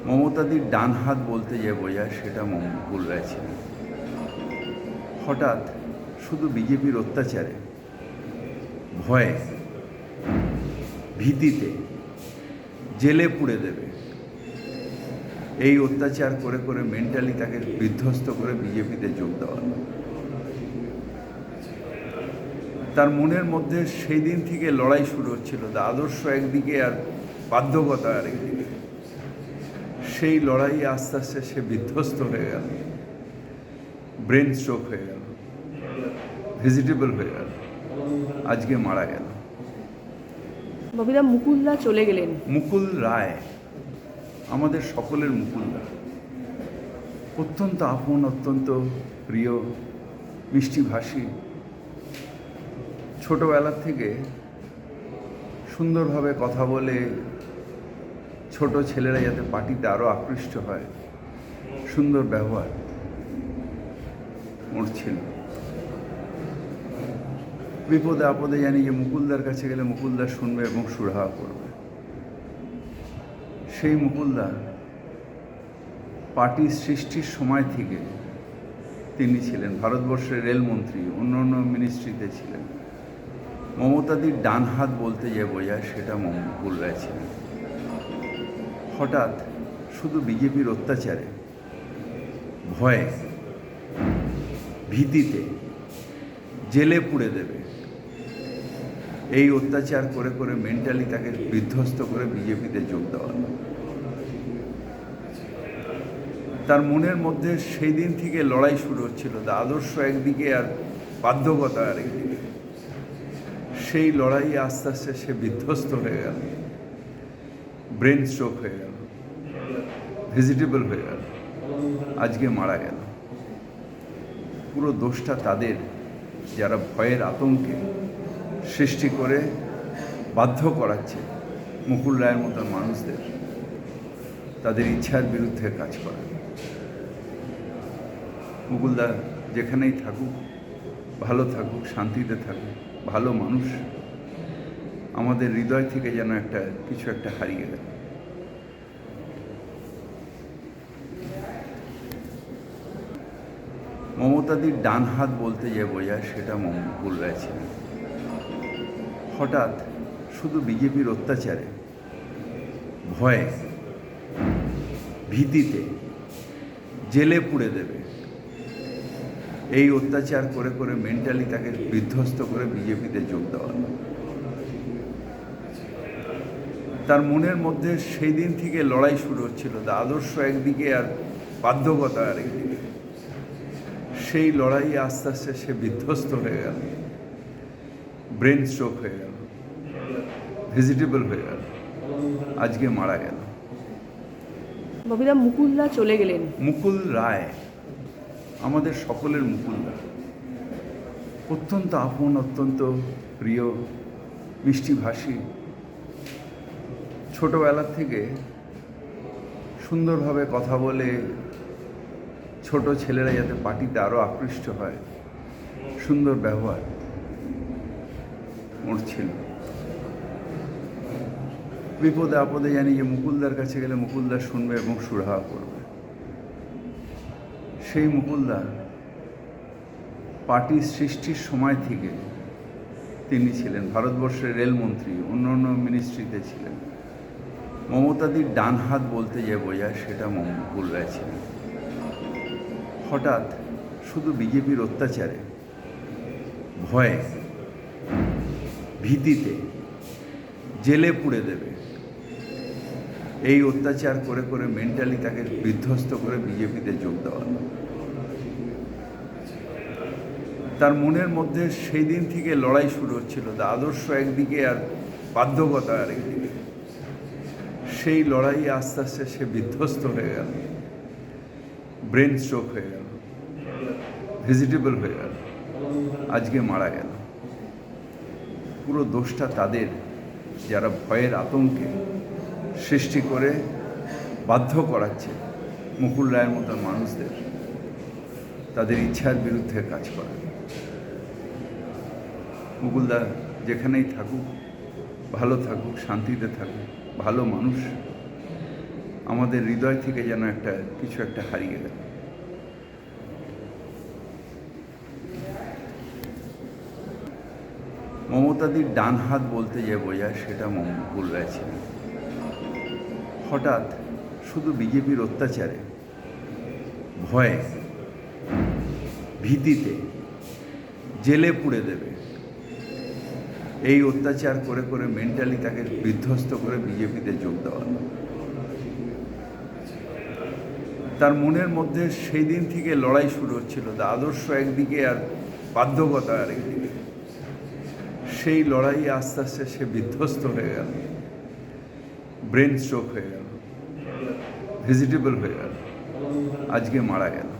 মমতাদির ডান হাত বলতে যে বোঝায় সেটা মুকুল রায় ছিলেন। হঠাৎ শুধু বিজেপির অত্যাচারে, ভয়ে, ভীতিতে জেলে পুড়ে দেবে, এই অত্যাচার করে করে মেন্টালি তাকে বিধ্বস্ত করে বিজেপিতে যোগ দেওয়া। তার মনের মধ্যে সেই দিন থেকে লড়াই শুরু হচ্ছিল, আদর্শ একদিকে আর বাধ্যকতা আরেকদিকে। সেই লড়াই আস্তে আস্তে সে বিধ্বস্ত হয়ে গেল, ব্রেন স্ট্রোক হয়ে গেল, ভেজিটেবল হয়ে গেল, আজকে মারা গেল। ববিদা, মুকুলদা চলে গেলেন। মুকুল রায় আমাদের সকলের মুকুলদা, অত্যন্ত আপন, অত্যন্ত প্রিয়, মিষ্টিভাষী। ছোটবেলার থেকে সুন্দরভাবে কথা বলে ছোট ছেলেরা যাতে পার্টিতে আরও আকৃষ্ট হয়, সুন্দর ব্যবহার ওর ছিল। বিপদে আপদে জানি যে মুকুলদার কাছে গেলে মুকুলদা শুনবে এবং সুরাহা করবে। সেই মুকুলদা পার্টির সৃষ্টির সময় থেকে তিনি ছিলেন ভারতবর্ষের রেলমন্ত্রী, অন্য অন্য মিনিস্ট্রিতে ছিলেন। মমতাদির ডান হাত বলতে যে বোঝায় সেটা মুকুল রায় ছিলেন। হঠাৎ শুধু বিজেপির অত্যাচারে, ভয়ে, ভীতিতে জেলে পুড়ে দেবে, এই অত্যাচার করে করে মেন্টালি তাকে বিধ্বস্ত করে বিজেপিতে যোগ দেওয়া। তার মনের মধ্যে সেই দিন থেকে লড়াই শুরু হচ্ছিল, আদর্শ একদিকে আর বাধ্যকতা আরেকদিকে। সেই লড়াই আস্তে আস্তে সে বিধ্বস্ত হয়ে গেল, ব্রেন স্ট্রোক হয়ে গেল, ভেজিটেবল হয়ে গেল, আজকে মারা গেল। পুরো দোষটা তাদের, যারা ভয়ের আতঙ্কে সৃষ্টি করে বাধ্য করাচ্ছে মুকুল রায়ের মতন মানুষদের তাদের ইচ্ছার বিরুদ্ধে কাজ করা। মুকুলদা যেখানেই থাকুক, ভালো থাকুক, শান্তিতে থাকুক, ভালো মানুষ। আমাদের হৃদয় থেকে যেন কিছু একটা হারিয়ে গেল। মমতাদির ডান হাত বলতে যে বোঝায় সেটা মুকুল রায় ছিলেন। হঠাৎ শুধু বিজেপির অত্যাচারে, ভয়ে, ভীতিতে জেলে পুড়ে দেবে, এই অত্যাচার করে করে মেন্টালি তাকে বিধ্বস্ত করে বিজেপিতে যোগ দেওয়া। তার মনের মধ্যে সেই দিন থেকে লড়াই শুরু হচ্ছিল, আদর্শ একদিকে আর বাধ্যকতা আরেকদিকে। সেই লড়াই আস্তে আস্তে সে বিধ্বস্ত হয়ে গেল, ব্রেন স্ট্রোক হয়ে গেল, ভেজিটেবল হয়ে গেল, আজকে মারা গেল। ববিদা, মুকুলদা চলে গেলেন। মুকুল রায় আমাদের সকলের মুকুলদা, অত্যন্ত আপন, অত্যন্ত প্রিয়, মিষ্টিভাষী। ছোটবেলার থেকে সুন্দরভাবে কথা বলে ছোট ছেলেরা যাতে পার্টিতে আরও আকৃষ্ট হয়, সুন্দর ব্যবহার ওর ছিল। বিপদে আপদে জানি যে মুকুলদার কাছে গেলে মুকুলদা শুনবে এবং সুরাহা করবে। সেই মুকুলদা পার্টির সৃষ্টির সময় থেকে তিনি ছিলেন ভারতবর্ষের রেলমন্ত্রী, অন্য অন্য মিনিস্ট্রিতে ছিলেন। মমতাদির ডান হাত বলতে যে বোঝায় সেটা মুকুল রায় ছিলেন। হঠাৎ শুধু বিজেপির অত্যাচারে, ভয়ে, ভীতিতে জেলে পুড়ে দেবে, এই অত্যাচার করে করে মেন্টালি তাকে বিধ্বস্ত করে বিজেপিতে যোগ দেওয়া। তার মনের মধ্যে সেই দিন থেকে লড়াই শুরু হচ্ছিল, আদর্শ একদিকে আর বাধ্যকতা আরেকদিকে। সেই লড়াই আস্তে আস্তে সে বিধ্বস্ত হয়ে গেল, ব্রেন স্ট্রোক হয়ে গেল, ভেজিটেবল হয়ে গেল, আজকে মারা গেল। পুরো দোষটা তাদের, যারা ভয়ের আতঙ্কে সৃষ্টি করে বাধ্য করাচ্ছে মুকুল রায়ের মতন মানুষদের তাদের ইচ্ছার বিরুদ্ধে কাজ করা। মুকুলদা যেখানেই থাকুক, ভালো থাকুক, শান্তিতে থাকুক, ভালো মানুষ। আমাদের হৃদয় থেকে যেন কিছু একটা হারিয়ে গেল। মমতাদির ডান হাত বলতে যে বোঝায় সেটা মুকুল রায় ছিলেন। হঠাৎ শুধু বিজেপির অত্যাচারে, ভয়ে, ভীতিতে জেলে পুড়ে দেবে, এই অত্যাচার করে করে মেন্টালি তাকে বিধ্বস্ত করে বিজেপিতে যোগ দেওয়া। তার মনের মধ্যে সেই দিন থেকে লড়াই শুরু হচ্ছিল, আদর্শ একদিকে আর বাধ্যকতা আরেকদিকে। সেই লড়াই আস্তে আস্তে সে বিধ্বস্ত হয়ে গেল, ব্রেন স্ট্রোক হয়ে গেল, ভেজিটেবল হয়ে গেল, আজকে মারা গেল।